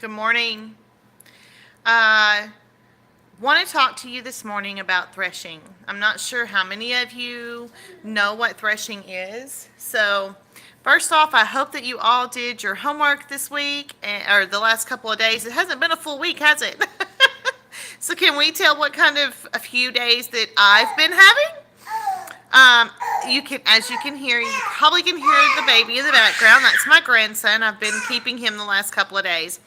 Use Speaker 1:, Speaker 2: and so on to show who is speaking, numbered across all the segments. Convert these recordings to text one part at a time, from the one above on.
Speaker 1: Good morning. I want to talk to you this morning about threshing. I'm not sure how many of you know what threshing is. So, first off, I hope that you all did your homework this week or the last couple of days. It hasn't been a full week, has it? So, can we tell what kind of a few days that I've been having? You can, as you can hear, you probably can hear the baby in the background. That's my grandson. I've been keeping him the last couple of days.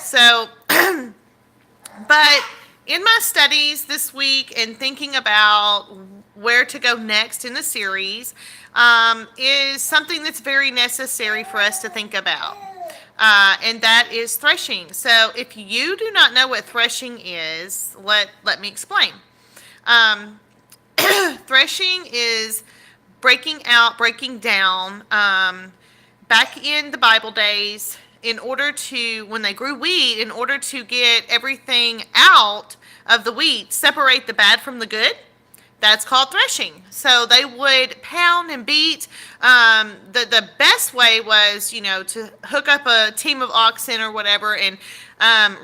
Speaker 1: So, but in my studies this week and thinking about where to go next in the series, is something that's very necessary for us to think about. And that is threshing. So, if you do not know what threshing is, let me explain. Um, Threshing is breaking out, breaking down. Back in the Bible days, in order to, when they grew wheat, in order to get everything out of the wheat, separate the bad from the good, that's called threshing. So they would pound and beat. The best way was, to hook up a team of oxen or whatever and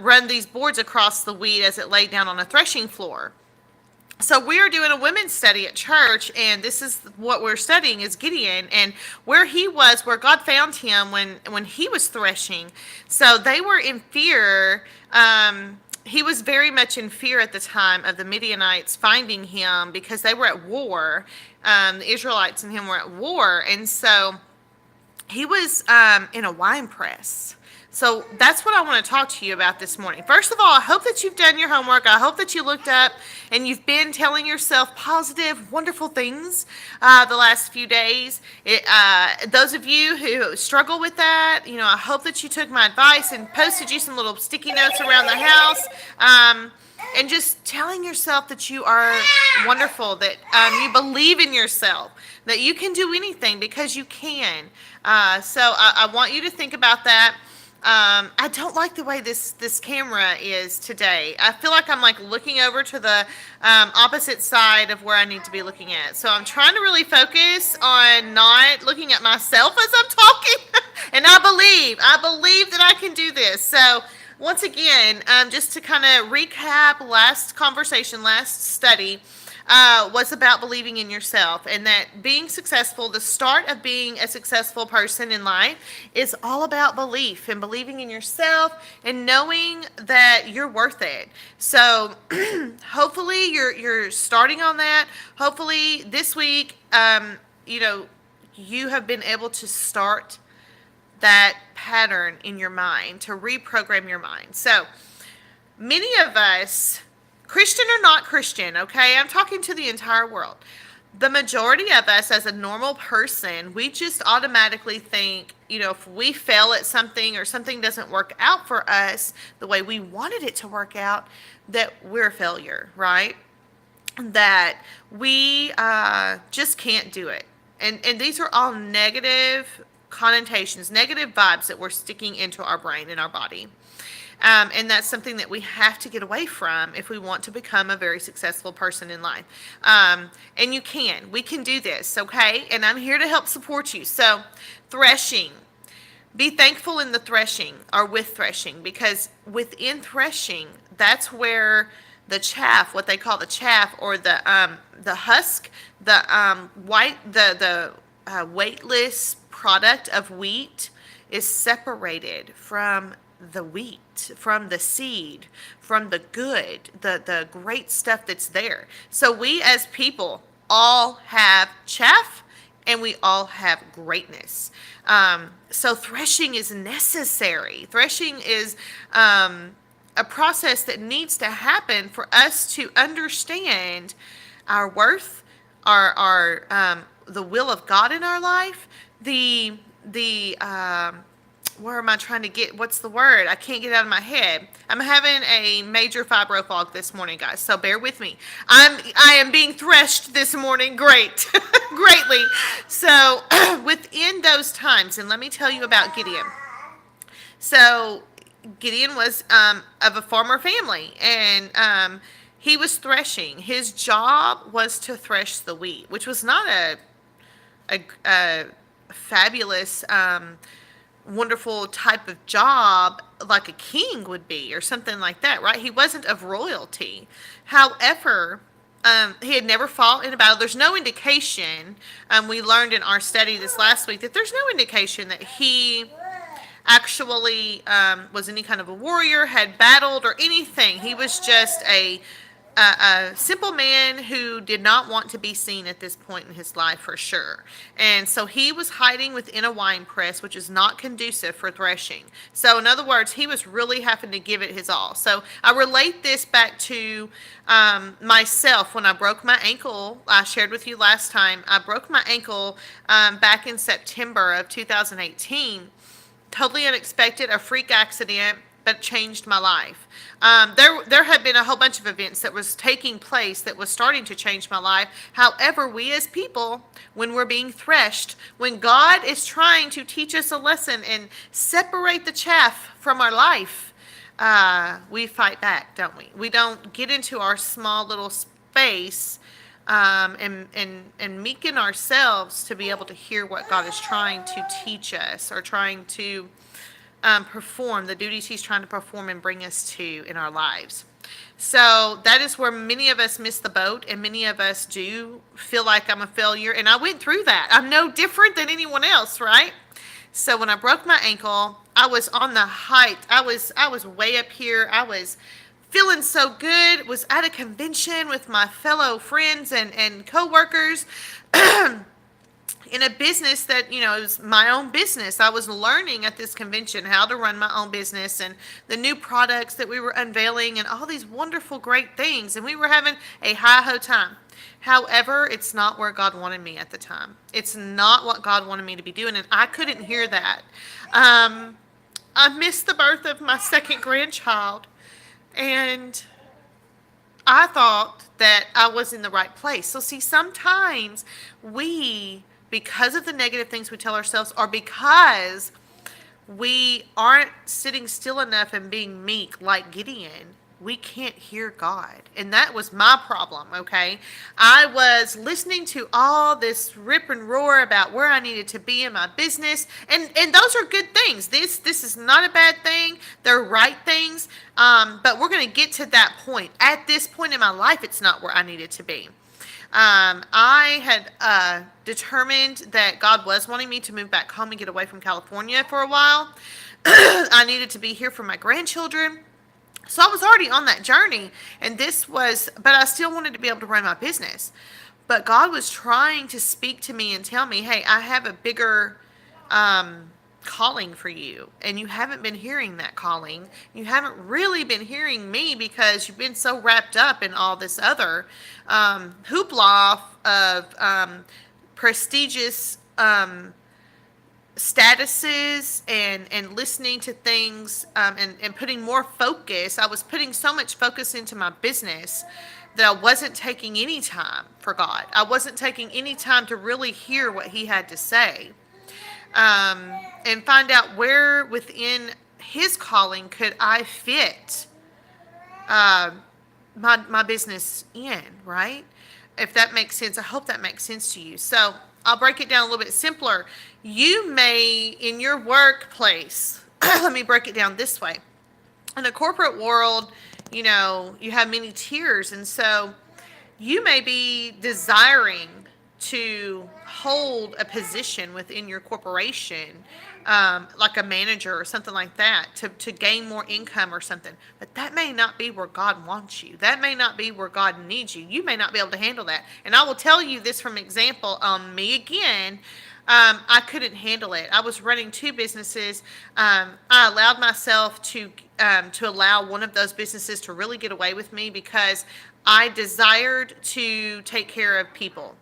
Speaker 1: run these boards across the wheat as it laid down on a threshing floor. So we are doing a women's study at church, and this is what we're studying is Gideon and where he was, where God found him when he was threshing. So they were in fear. He was very much in fear at the time of the Midianites finding him because they were at war. The Israelites and him were at war, and so he was in a wine press. So that's what I want to talk to you about this morning. First of all, I hope that you've done your homework. I hope that you looked up and you've been telling yourself positive, wonderful things the last few days. Those of you who struggle with that, I hope that you took my advice and posted you some little sticky notes around the house. And just telling yourself that you are wonderful, that you believe in yourself, that you can do anything because you can. So I want you to think about that. I don't like the way this camera is today. I feel like I'm like looking over to the opposite side of where I need to be looking at. So I'm trying to really focus on not looking at myself as I'm talking. And I believe that I can do this. So once again, just to kind of recap last conversation, last study, was about believing in yourself, and that being successful, the start of being a successful person in life, is all about belief and believing in yourself and knowing that you're worth it. So hopefully you're starting on that. Hopefully this week, you have been able to start that pattern in your mind, to reprogram your mind. So many of us, Christian or not Christian, okay? I'm talking to the entire world. The majority of us, as a normal person, we just automatically think, if we fail at something or something doesn't work out for us the way we wanted it to work out, that we're a failure, right? That we just can't do it. And these are all negative connotations, negative vibes that we're sticking into our brain and our body. And that's something that we have to get away from if we want to become a very successful person in life. And we can do this, okay? And I'm here to help support you. So, threshing. Be thankful in the threshing or with threshing, because within threshing, that's where the chaff, what they call the chaff, or the husk, the weightless product of wheat is separated from the wheat, from the seed, from the good, the great stuff that's there. So we as people all have chaff and we all have greatness. So threshing is necessary. Threshing is a process that needs to happen for us to understand our worth, our the will of God in our life, the where am I trying to get? What's the word? I can't get it out of my head. I'm having a major fibro fog this morning, guys, so bear with me. I am being threshed this morning, greatly. So within those times, and let me tell you about Gideon. So Gideon was of a farmer family, and he was threshing. His job was to thresh the wheat, which was not a fabulous wonderful type of job like a king would be or something like that, right? He wasn't of royalty. However, he had never fought in a battle. There's no indication, we learned in our study this last week, that there's no indication that he actually was any kind of a warrior, had battled, or anything. He was just a simple man who did not want to be seen at this point in his life for sure. And so he was hiding within a wine press, which is not conducive for threshing. So, in other words, he was really having to give it his all. So, I relate this back to myself when I broke my ankle. I shared with you last time. I broke my ankle back in September of 2018. Totally unexpected, a freak accident, but changed my life. There had been a whole bunch of events that was taking place that was starting to change my life. However, we as people, when we're being threshed, when God is trying to teach us a lesson and separate the chaff from our life, we fight back, don't we? We don't get into our small little space and meeken ourselves to be able to hear what God is trying to teach us or trying to perform, the duties He's trying to perform and bring us to in our lives. So that is where many of us miss the boat, and many of us do feel like I'm a failure. And I went through that. I'm no different than anyone else, right? So when I broke my ankle, I was on the height. I was way up here. I was feeling so good. Was at a convention with my fellow friends and coworkers. In a business that, it was my own business. I was learning at this convention how to run my own business and the new products that we were unveiling and all these wonderful, great things. And we were having a hi-ho time. However, it's not where God wanted me at the time. It's not what God wanted me to be doing, and I couldn't hear that. I missed the birth of my second grandchild, and I thought that I was in the right place. So see, sometimes because of the negative things we tell ourselves, or because we aren't sitting still enough and being meek like Gideon, we can't hear God. And that was my problem, okay? I was listening to all this rip and roar about where I needed to be in my business. And those are good things. This is not a bad thing. They're right things. But we're going to get to that point. At this point in my life, it's not where I needed to be. I had determined that God was wanting me to move back home and get away from California for a while. I needed to be here for my grandchildren. So I was already on that journey, but I still wanted to be able to run my business. But God was trying to speak to me and tell me, hey, I have a bigger calling for you. And you haven't been hearing that calling. You haven't really been hearing me because you've been so wrapped up in all this other hoopla of prestigious statuses and listening to things and putting more focus. I was putting so much focus into my business that I wasn't taking any time for God. I wasn't taking any time to really hear what He had to say and find out where within His calling could I fit my business in, right? If that makes sense. I hope that makes sense to you. So I'll break it down a little bit simpler. You may, in your workplace, let me break it down this way. In the corporate world, you have many tiers. And so you may be desiring to hold a position within your corporation, like a manager or something like that, to gain more income or something. But that may not be where God wants you. That may not be where God needs you. You may not be able to handle that. And I will tell you this from example on me again. I couldn't handle it. I was running two businesses. I allowed myself to allow one of those businesses to really get away with me because I desired to take care of people.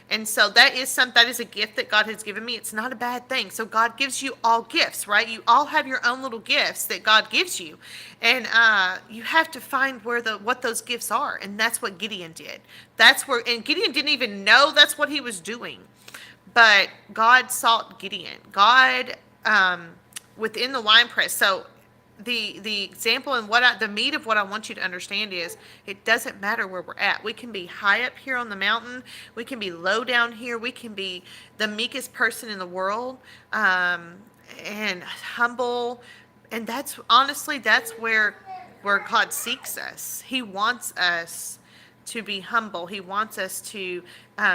Speaker 1: And so that is a gift that God has given me. It's not a bad thing. So God gives you all gifts, right? You all have your own little gifts that God gives you. And you have to find what those gifts are. And that's what Gideon did. And Gideon didn't even know that's what he was doing. But God sought Gideon. God within the wine press. So the example and the meat of what I want you to understand is it doesn't matter where we're at. We can be high up here on the mountain. We can be low down here. We can be the meekest person in the world. and humble. And that's honestly, that's where God seeks us. He wants us to be humble. He wants us to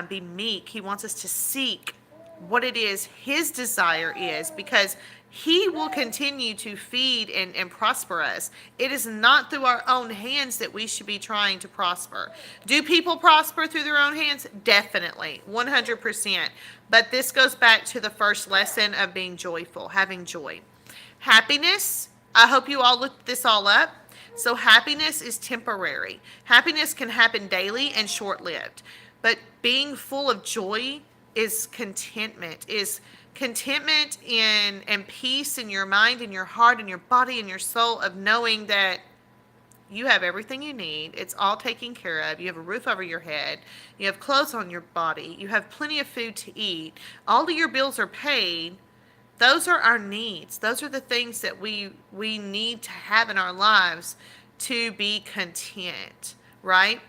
Speaker 1: be meek. He wants us to seek what it is his desire is, because he will continue to feed and prosper us. It is not through our own hands that we should be trying to prosper. Do people prosper through their own hands? Definitely, 100%. But this goes back to the first lesson of being joyful, having joy. Happiness, I hope you all looked this all up. So happiness is temporary. Happiness can happen daily and short-lived. But being full of joy is contentment, and peace in your mind and your heart and your body and your soul, of knowing that you have everything you need. It's all taken care of. You have a roof over your head. You have clothes on your body. You have plenty of food to eat. All of your bills are paid. Those are our needs. Those are the things that we need to have in our lives to be content, right?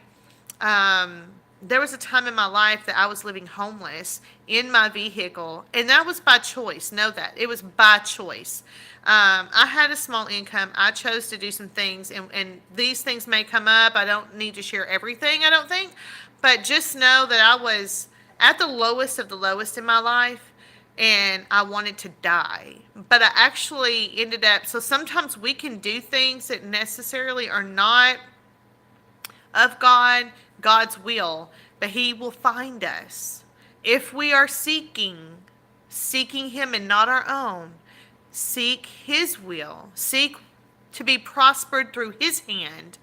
Speaker 1: There was a time in my life that I was living homeless in my vehicle, and that was by choice. Know that. It was by choice. I had a small income. I chose to do some things, and these things may come up. I don't need to share everything, I don't think. But just know that I was at the lowest of the lowest in my life, and I wanted to die. But I actually ended up, so sometimes we can do things that necessarily are not of God, God's will, but he will find us. If we are seeking him and not our own, seek his will, seek to be prospered through his hand,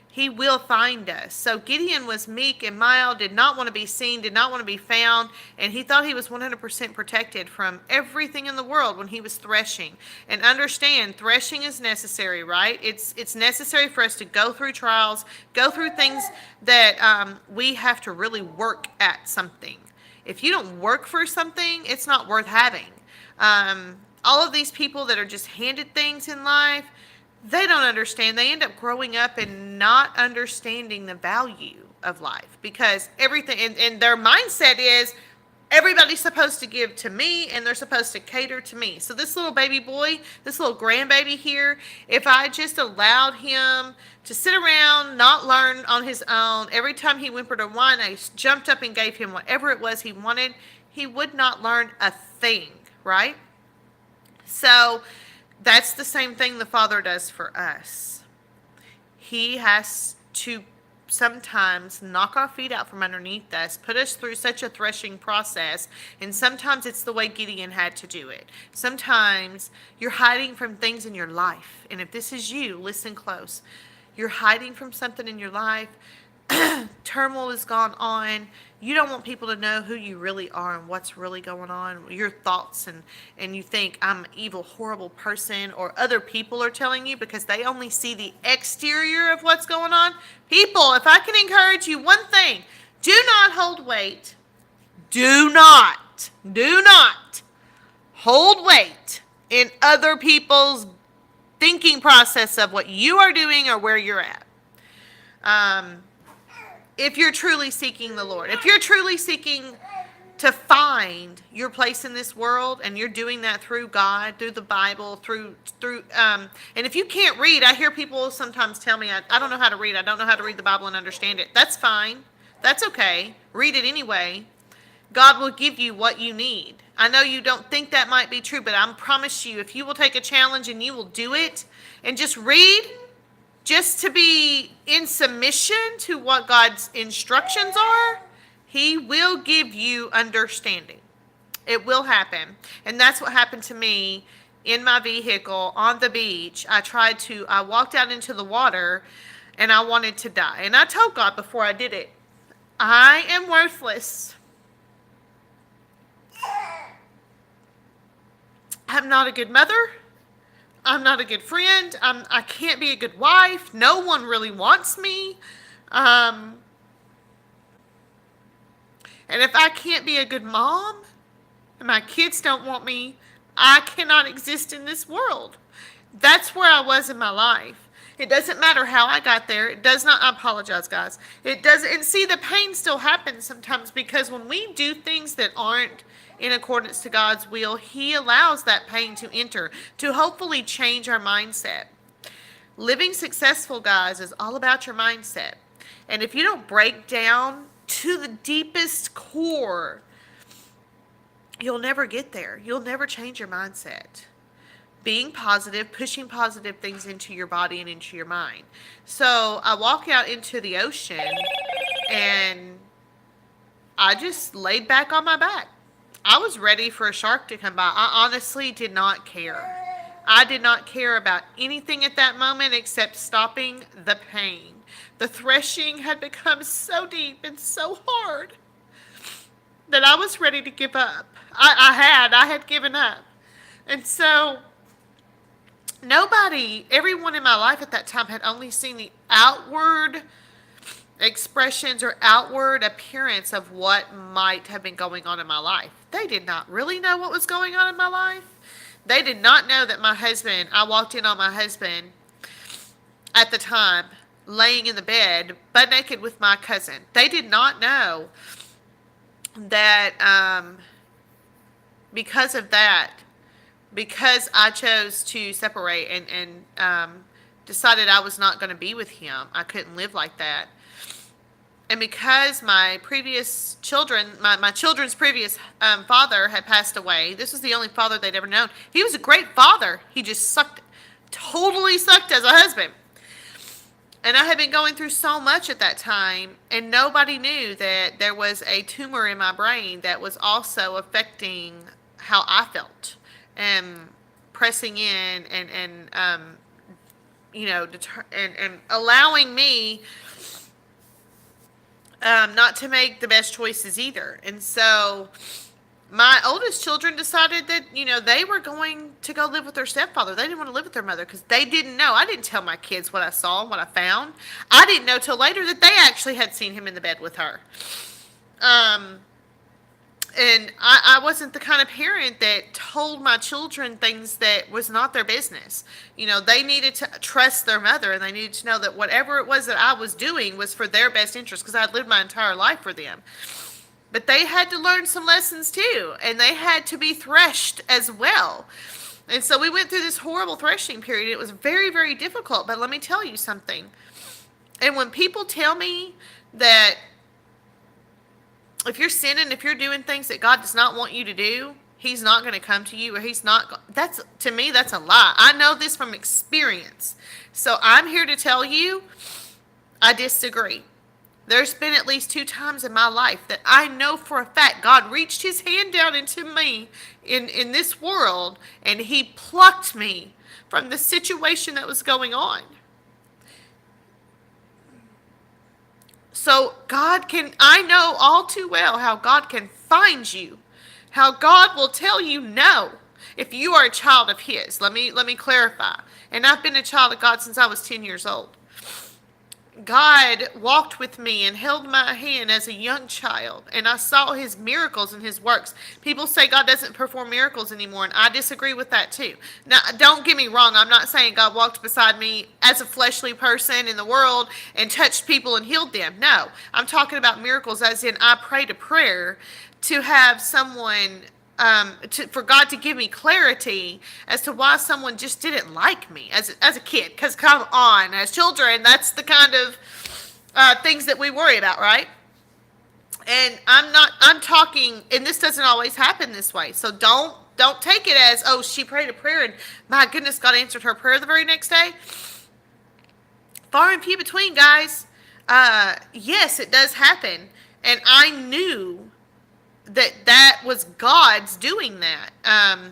Speaker 1: he will find us. So Gideon was meek and mild, did not want to be seen, did not want to be found, and he thought he was 100% protected from everything in the world when he was threshing. And understand, threshing is necessary, right? It's necessary for us to go through trials, go through things that we have to really work at something. If you don't work for something, it's not worth having. All of these people that are just handed things in life, they don't understand. They end up growing up and not understanding the value of life, because everything, and their mindset is everybody's supposed to give to me and they're supposed to cater to me. So this little baby boy, this little grandbaby here, if I just allowed him to sit around, not learn on his own, every time he whimpered or whined, I jumped up and gave him whatever it was he wanted, he would not learn a thing, right? So that's the same thing the Father does for us. He has to sometimes knock our feet out from underneath us, put us through such a threshing process, and sometimes it's the way Gideon had to do it. Sometimes you're hiding from things in your life, and if this is you, listen close. You're hiding from something in your life. Turmoil has gone on. You don't want people to know who you really are and what's really going on, your thoughts, and you think, I'm an evil, horrible person, or other people are telling you, because they only see the exterior of what's going on. People, if I can encourage you one thing, do not hold weight. Do not hold weight in other people's thinking process of what you are doing or where you're at. If you're truly seeking the Lord, if you're truly seeking to find your place in this world, and you're doing that through God, through the Bible, and if you can't read, I hear people sometimes tell me, I don't know how to read. I don't know how to read the Bible and understand it. That's fine. That's okay. Read it anyway. God will give you what you need. I know you don't think that might be true, but I promise you, if you will take a challenge and you will do it and just read, just to be in submission to what God's instructions are, he will give you understanding. It will happen. And that's what happened to me in my vehicle on the beach. I walked out into the water and I wanted to die. And I told God before I did it, I am worthless. I'm not a good mother. I'm not a good friend. I can't be a good wife. No one really wants me. And if I can't be a good mom, and my kids don't want me, I cannot exist in this world. That's where I was in my life. It doesn't matter how I got there. It does not, I apologize, guys. It doesn't, and see, the pain still happens sometimes because when we do things that aren't in accordance to God's will, He allows that pain to enter to hopefully change our mindset. Living successful, guys, is all about your mindset. And if you don't break down to the deepest core, you'll never get there. You'll never change your mindset. Being positive, pushing positive things into your body and into your mind. So I walk out into the ocean and I just laid back on my back. I was ready for a shark to come by. I honestly did not care. I did not care about anything at that moment except stopping the pain. The threshing had become so deep and so hard that I was ready to give up. I had given up. And so everyone in my life at that time had only seen the outward expressions or outward appearance of what might have been going on in my life. They did not really know what was going on in my life. They did not know that I walked in on my husband at the time, laying in the bed, butt naked with my cousin. They did not know that because of that, because I chose to separate and decided I was not going to be with him, I couldn't live like that. And because my previous children, my children's previous father had passed away, this was the only father they'd ever known. He was a great father. He just totally sucked as a husband. And I had been going through so much at that time, and nobody knew that there was a tumor in my brain that was also affecting how I felt and pressing in and allowing me not to make the best choices either. And so my oldest children decided that, they were going to go live with their stepfather. They didn't want to live with their mother because they didn't know. I didn't tell my kids what I saw and what I found. I didn't know till later that they actually had seen him in the bed with her. And I wasn't the kind of parent that told my children things that was not their business. They needed to trust their mother, and they needed to know that whatever it was that I was doing was for their best interest because I had lived my entire life for them. But they had to learn some lessons too, and they had to be threshed as well. And so we went through this horrible threshing period. It was very, very difficult, but let me tell you something. And when people tell me that if you're sinning, if you're doing things that God does not want you to do, He's not going to come to you, or to me, that's a lie. I know this from experience. So I'm here to tell you, I disagree. There's been at least 2 times in my life that I know for a fact God reached His hand down into me in this world, and He plucked me from the situation that was going on. So I know all too well how God can find you, how God will tell you no if you are a child of His. Let me clarify. And I've been a child of God since I was 10 years old. God walked with me and held my hand as a young child, and I saw His miracles and His works. People say God doesn't perform miracles anymore, and I disagree with that too. Now, don't get me wrong. I'm not saying God walked beside me as a fleshly person in the world and touched people and healed them. No, I'm talking about miracles as in I prayed a prayer to have someone for God to give me clarity as to why someone just didn't like me as a kid. Because come on, as children, that's the kind of things that we worry about, right? And I'm talking, and this doesn't always happen this way. So don't take it as, oh, she prayed a prayer and my goodness, God answered her prayer the very next day. Far and few between, guys. Yes, it does happen. And I knew that was God's doing that. I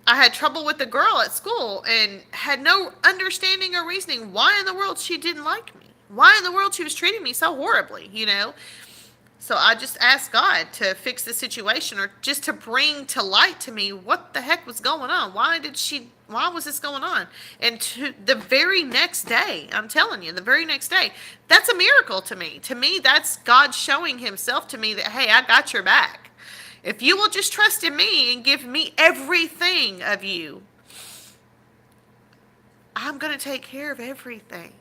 Speaker 1: had trouble with a girl at school and had no understanding or reasoning why in the world she didn't like me. Why in the world she was treating me so horribly, So I just asked God to fix the situation, or just to bring to light to me what the heck was going on. Why was this going on? And to the very next day, I'm telling you, the very next day, that's a miracle to me. To me, that's God showing Himself to me that, hey, I got your back. If you will just trust in me and give me everything of you, I'm going to take care of everything.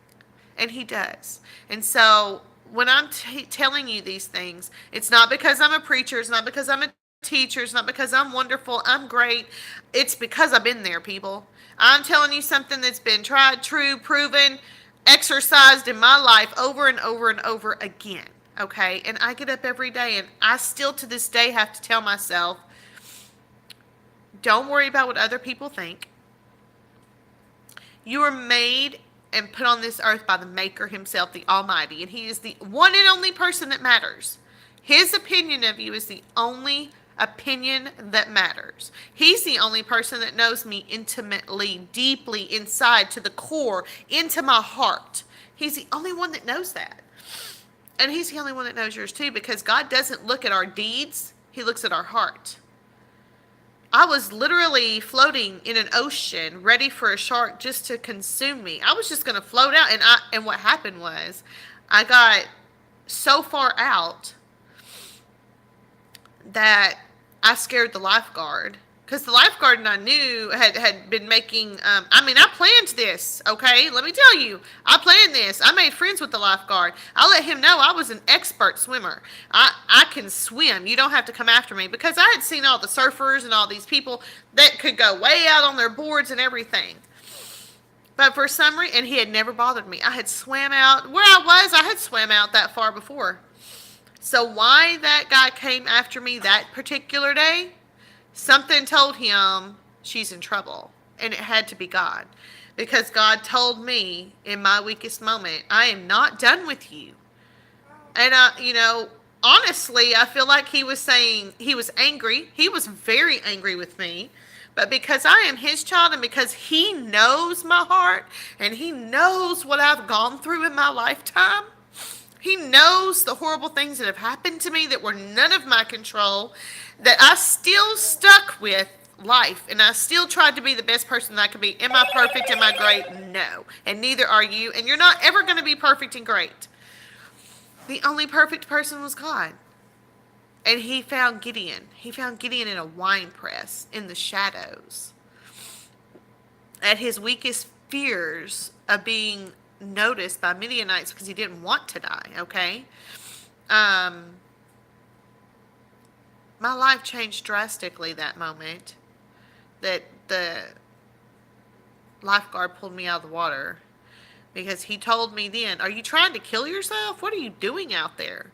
Speaker 1: And he does. And so when I'm telling you these things, it's not because I'm a preacher. It's not because I'm a teacher. It's not because I'm wonderful. I'm great. It's because I've been there, people. I'm telling you something that's been tried, true, proven, exercised in my life over and over and over again. Okay. And I get up every day and I still to this day have to tell myself, don't worry about what other people think. You are made and put on this earth by the Maker himself, the Almighty, and he is the one and only person that matters. His opinion of you is the only opinion that matters. He's the only person that knows me intimately, deeply, inside, to the core, into my heart. He's the only one that knows that. And he's the only one that knows yours too, because God doesn't look at our deeds, he looks at our heart. I was literally floating in an ocean, ready for a shark just to consume me. I was just going to float out, and what happened was, I got so far out that I scared the lifeguard. Because the lifeguard and I knew had been making, I planned this, okay? Let me tell you, I planned this. I made friends with the lifeguard. I let him know I was an expert swimmer. I can swim. You don't have to come after me. Because I had seen all the surfers and all these people that could go way out on their boards and everything. But for some reason, and he had never bothered me. I had swam out, where I had swam out that far before. So why that guy came after me that particular day? Something told him she's in trouble, and it had to be God, because God told me in my weakest moment, I am not done with you. And honestly, I feel like he was saying, he was angry. He was very angry with me, but because I am his child and because he knows my heart and he knows what I've gone through in my lifetime, he knows the horrible things that have happened to me that were none of my control, that I still stuck with life and I still tried to be the best person that I could be. Am I perfect? Am I great? No. And neither are you. And you're not ever going to be perfect and great. The only perfect person was God. And he found Gideon. He found Gideon in a wine press in the shadows. At his weakest fears of being noticed by Midianites because he didn't want to die, okay? My life changed drastically that moment that the lifeguard pulled me out of the water, because he told me then, are you trying to kill yourself? What are you doing out there?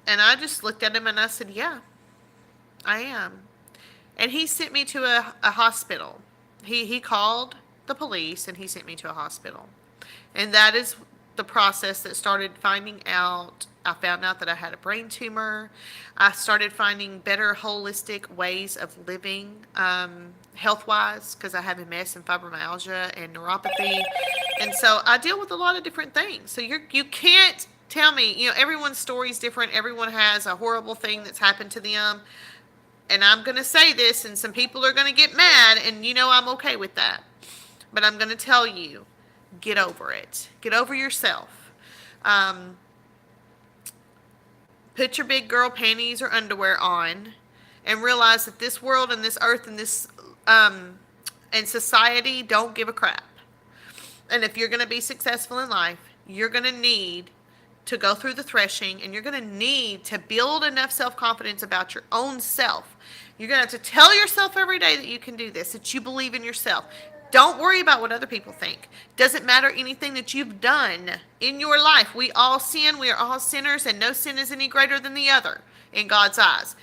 Speaker 1: And I just looked at him and I said, yeah, I am. And he sent me to a hospital. He called the police and he sent me to a hospital. And that is the process that started finding out. I found out that I had a brain tumor. I started finding better holistic ways of living, health-wise, because I have MS and fibromyalgia and neuropathy. And so I deal with a lot of different things. So you can't tell me, everyone's story is different. Everyone has a horrible thing that's happened to them. And I'm going to say this, and some people are going to get mad, and I'm okay with that. But I'm going to tell you, get over it. Get over yourself. Put your big girl panties or underwear on and realize that this world and this earth and this and society don't give a crap. And if you're going to be successful in life, you're going to need to go through the threshing, and you're going to need to build enough self-confidence about your own self. You're going to have to tell yourself every day that you can do this, that you believe in yourself. Don't worry about what other people think. Doesn't matter anything that you've done in your life. We all sin. We are all sinners, and no sin is any greater than the other in God's eyes.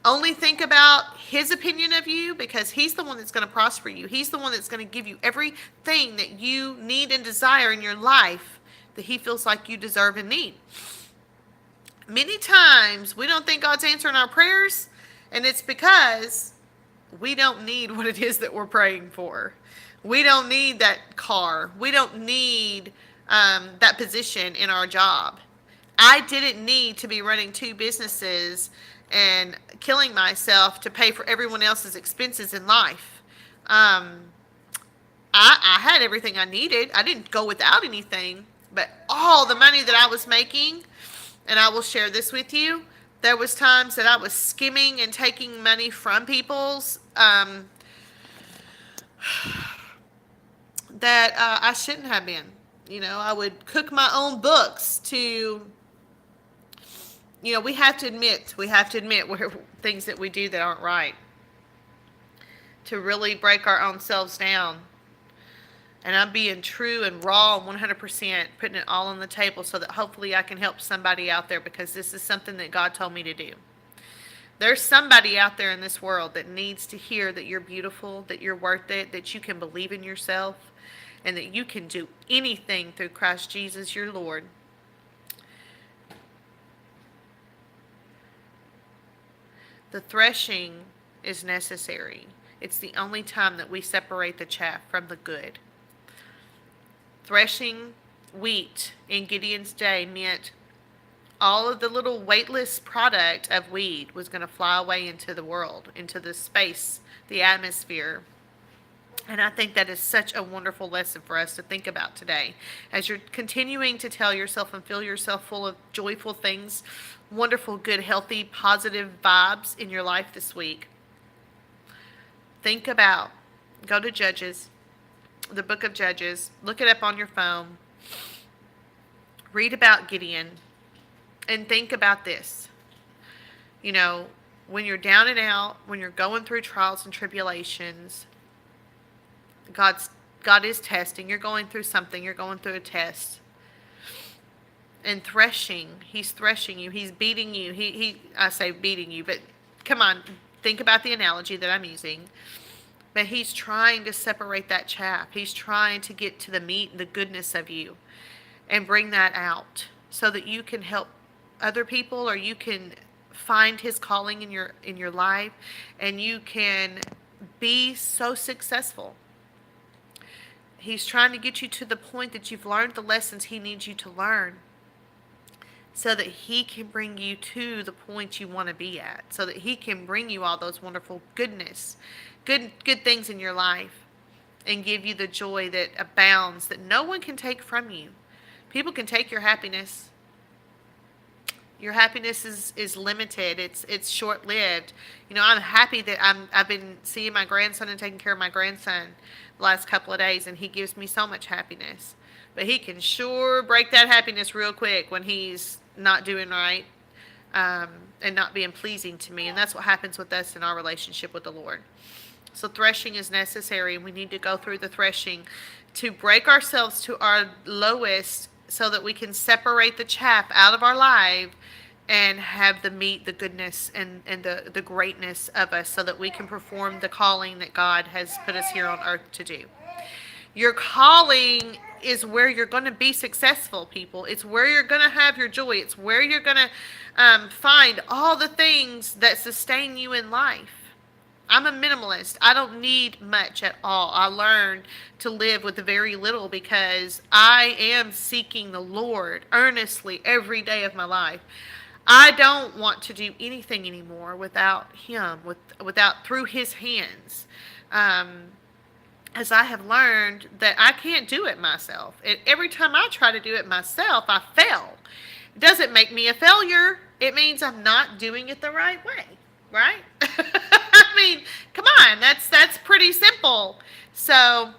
Speaker 1: Only think about his opinion of you, because he's the one that's going to prosper you. He's the one that's going to give you everything that you need and desire in your life that he feels like you deserve and need. Many times we don't think God's answering our prayers, and it's because we don't need what it is that we're praying for. We don't need that car. We don't need that position in our job. I didn't need to be running 2 businesses and killing myself to pay for everyone else's expenses in life. I had everything I needed. I didn't go without anything. But all the money that I was making, and I will share this with you, there was times that I was skimming and taking money from people's that I shouldn't have been. I would cook my own books to, we have to admit where things that we do that aren't right, to really break our own selves down. And I'm being true and raw and 100%, putting it all on the table so that hopefully I can help somebody out there, because this is something that God told me to do. There's somebody out there in this world that needs to hear that you're beautiful, that you're worth it, that you can believe in yourself, and that you can do anything through Christ Jesus your Lord. The threshing is necessary. It's the only time that we separate the chaff from the good. Threshing wheat in Gideon's day meant all of the little weightless product of wheat was going to fly away into the world, into the space, the atmosphere. And I think that is such a wonderful lesson for us to think about today. As you're continuing to tell yourself and feel yourself full of joyful things, wonderful, good, healthy, positive vibes in your life this week, think about, go to Judges, the book of Judges, look it up on your phone, read about Gideon, and think about this. When you're down and out, when you're going through trials and tribulations, God is testing. You're going through something. You're going through a test. And threshing, he's threshing you. He's beating you. I say beating you, but come on, think about the analogy that I'm using. But he's trying to separate that chaff. He's trying to get to the meat and the goodness of you and bring that out so that you can help other people, or you can find his calling in your life, and you can be so successful. He's trying to get you to the point that you've learned the lessons he needs you to learn, so that he can bring you to the point you want to be at, so that he can bring you all those wonderful goodness, good things in your life, and give you the joy that abounds, that no one can take from you. People can take your happiness. Your happiness is limited. It's short-lived. I'm happy that I've been seeing my grandson and taking care of my grandson the last couple of days, and he gives me so much happiness. But he can sure break that happiness real quick when he's not doing right, and not being pleasing to me. And that's what happens with us in our relationship with the Lord. So threshing is necessary, and we need to go through the threshing to break ourselves to our lowest, so that we can separate the chaff out of our life and have the meat, the goodness, and the greatness of us, so that we can perform the calling that God has put us here on earth to do. Your calling is where you're going to be successful, people. It's where you're going to have your joy. It's where you're going to find all the things that sustain you in life. I'm a minimalist. I don't need much at all. I learned to live with very little because I am seeking the Lord earnestly every day of my life. I don't want to do anything anymore without Him, without through His hands. As I have learned that I can't do it myself. And every time I try to do it myself, I fail. It doesn't make me a failure. It means I'm not doing it the right way. Right? I mean, come on, that's pretty simple. So,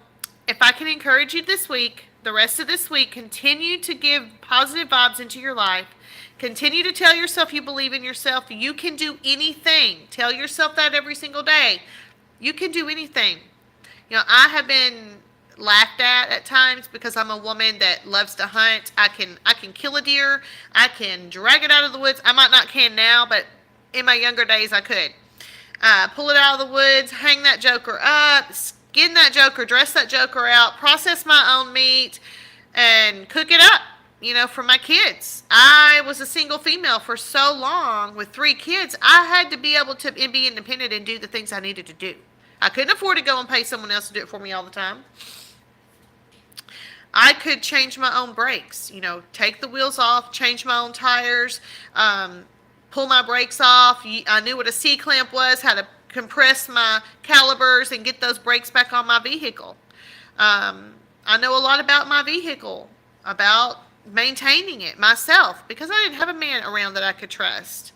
Speaker 1: if I can encourage you this week, the rest of this week, continue to give positive vibes into your life. Continue to tell yourself you believe in yourself. You can do anything. Tell yourself that every single day. You can do anything. I have been laughed at times because I'm a woman that loves to hunt. I can kill a deer. I can drag it out of the woods. I might not can now, but in my younger days, I could. Pull it out of the woods, hang that joker up, skin that joker, dress that joker out, process my own meat, and cook it up, for my kids. I was a single female for so long with 3 kids. I had to be able to be independent and do the things I needed to do. I couldn't afford to go and pay someone else to do it for me all the time. I could change my own brakes, take the wheels off, change my own tires, pull my brakes off. I knew what a C-clamp was, how to compress my calipers and get those brakes back on my vehicle. I know a lot about my vehicle, about maintaining it myself, because I didn't have a man around that I could trust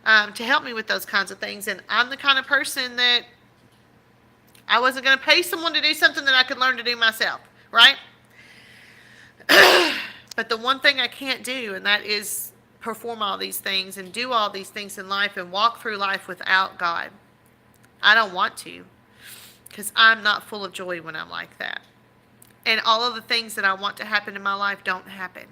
Speaker 1: to help me with those kinds of things. And I'm the kind of person that I wasn't going to pay someone to do something that I could learn to do myself. right? But the one thing I can't do, and that is perform all these things and do all these things in life and walk through life without God. I don't want to, because I'm not full of joy when I'm like that. And all of the things that I want to happen in my life don't happen.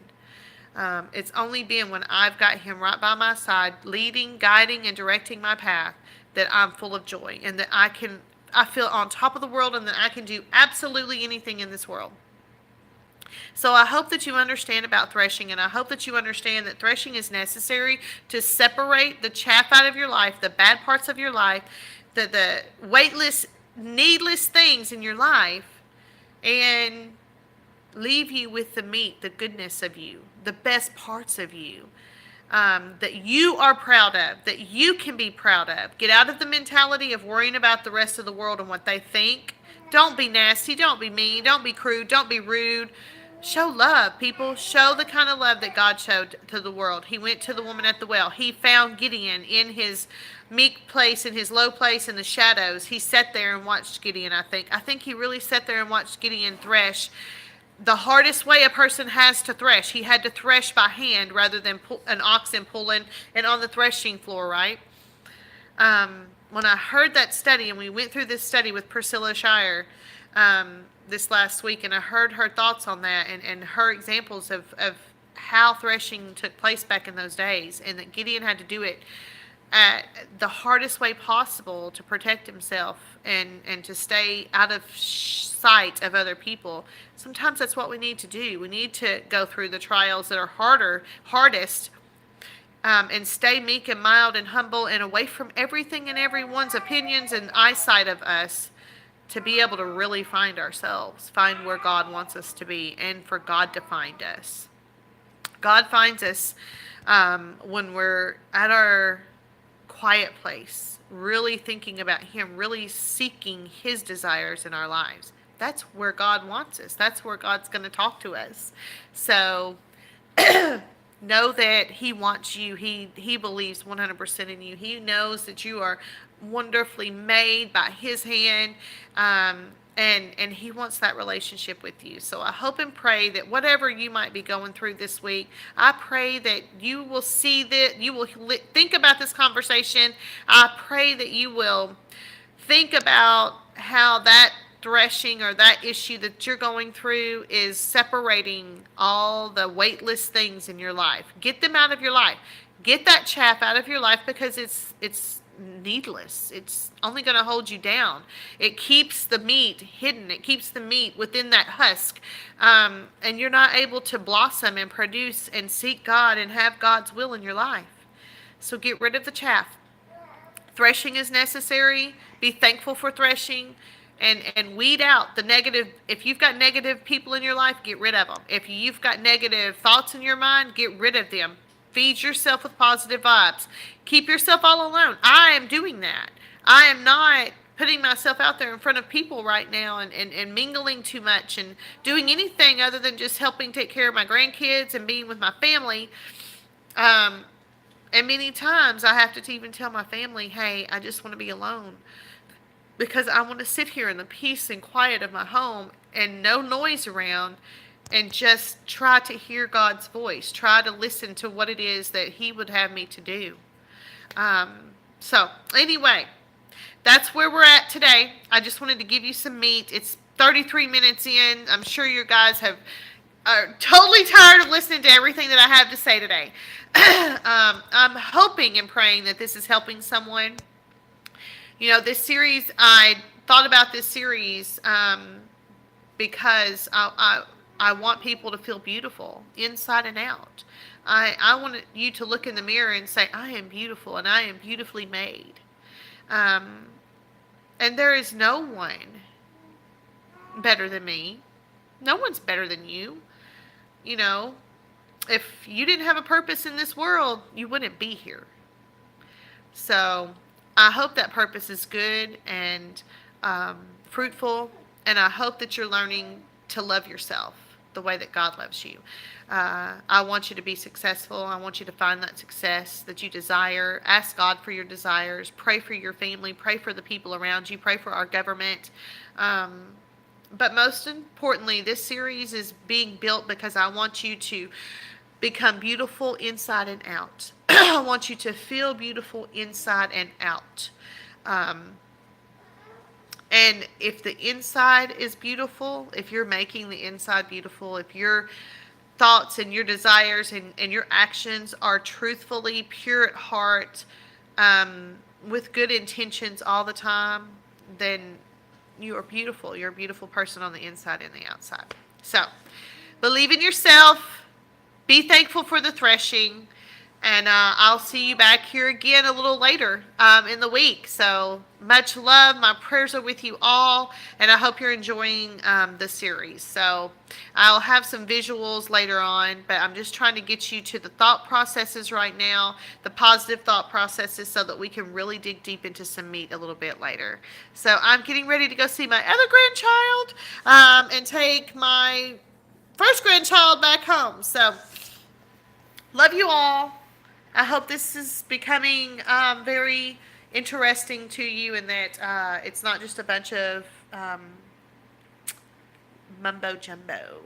Speaker 1: It's only been when I've got Him right by my side, leading, guiding, and directing my path, that I'm full of joy and that I feel on top of the world and that I can do absolutely anything in this world. So I hope that you understand about threshing, and I hope that you understand that threshing is necessary to separate the chaff out of your life, the bad parts of your life, the weightless, needless things in your life, and leave you with the meat, the goodness of you, the best parts of you, that you are proud of, that you can be proud of. Get out of the mentality of worrying about the rest of the world and what they think. Don't be nasty. Don't be mean. Don't be crude. Don't be rude. Show love, people. Show the kind of love that God showed to the world. He went to the woman at the well. He found Gideon in his meek place, in his low place, in the shadows. He sat there and watched Gideon, I think. I think he really sat there and watched Gideon thresh the hardest way a person has to thresh. He had to thresh by hand rather than an oxen pulling and on the threshing floor, right? When I heard that study, and we went through this study with Priscilla Shire this last week, and I heard her thoughts on that and her examples of how threshing took place back in those days, and that Gideon had to do it at the hardest way possible to protect himself and to stay out of sight of other people. Sometimes that's what we need to do. We need to go through the trials that are hardest, and stay meek and mild and humble and away from everything and everyone's opinions and eyesight of us, to be able to really find ourselves, find where God wants us to be, and for God to find us. God finds us when we're at our quiet place, really thinking about Him, really seeking His desires in our lives. That's where God wants us. That's where God's going to talk to us. So know that He wants you. He believes 100% in you. He knows that you are wonderfully made by His hand, and He wants that relationship with you. So I hope and pray that whatever you might be going through this week, I pray that you will see that, you will think about this conversation. I pray that you will think about how that threshing or that issue that you're going through is separating all the weightless things in your life. Get them out of your life. Get that chaff out of your life, because it's needless. It's only going to hold you down. It keeps the meat hidden. It keeps the meat within that husk, and you're not able to blossom and produce and seek God and have God's will in your life. So get rid of the chaff. Threshing is necessary. Be thankful for threshing. And weed out the negative. If you've got negative people in your life, get rid of them. If you've got negative thoughts in your mind, get rid of them. Feed yourself with positive vibes. Keep yourself all alone. I am doing that. I am not putting myself out there in front of people right now and mingling too much and doing anything other than just helping take care of my grandkids and being with my family. And many times I have to even tell my family, hey, I just want to be alone, because I want to sit here in the peace and quiet of my home and no noise around, and just try to hear God's voice. Try to listen to what it is that He would have me to do. So anyway, that's where we're at today. I just wanted to give you some meat. It's 33 minutes in. I'm sure you guys are totally tired of listening to everything that I have to say today. I'm hoping and praying that this is helping someone. You know, this series, I thought about this series because I want people to feel beautiful inside and out. I want you to look in the mirror and say, I am beautiful and I am beautifully made. And there is no one better than me. No one's better than you. You know, if you didn't have a purpose in this world, you wouldn't be here. So I hope that purpose is good and fruitful, and I hope that you're learning to love yourself the way that God loves you. I want you to be successful. I want you to find that success that you desire. Ask God for your desires. Pray for your family. Pray for the people around you. Pray for our government. But most importantly, this series is being built because I want you to become beautiful inside and out. I want you to feel beautiful inside and out. Um, and if the inside is beautiful, if you're making the inside beautiful, if your thoughts and your desires and your actions are truthfully pure at heart, with good intentions all the time, then you are beautiful. You're a beautiful person on the inside and the outside. So, believe in yourself. Be thankful for the threshing. And I'll see you back here again a little later in the week. So much love. My prayers are with you all. And I hope you're enjoying the series. So I'll have some visuals later on. But I'm just trying to get you to the thought processes right now, the positive thought processes, so that we can really dig deep into some meat a little bit later. So I'm getting ready to go see my other grandchild and take my first grandchild back home. So love you all. I hope this is becoming very interesting to you, and that it's not just a bunch of mumbo jumbo.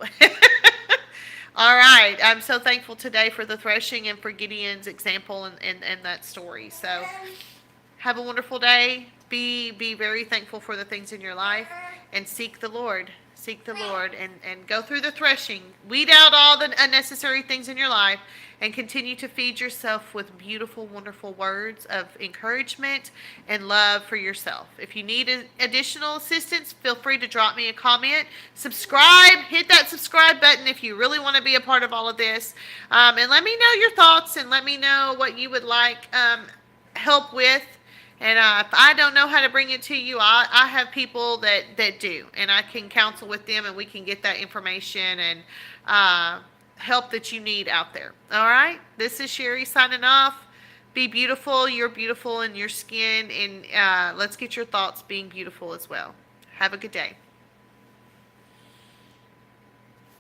Speaker 1: All right. I'm so thankful today for the threshing and for Gideon's example and that story. So have a wonderful day. Be very thankful for the things in your life, and seek the Lord. Seek the Lord, and go through the threshing. Weed out all the unnecessary things in your life, and continue to feed yourself with beautiful, wonderful words of encouragement and love for yourself. If you need additional assistance, feel free to drop me a comment. Subscribe. Hit that subscribe button if you really want to be a part of all of this. And let me know your thoughts, and let me know what you would like help with. And if I don't know how to bring it to you, I have people that do. And I can counsel with them, and we can get that information and help that you need out there. All right? This is Sherry signing off. Be beautiful. You're beautiful in your skin. And let's get your thoughts being beautiful as well. Have a good day.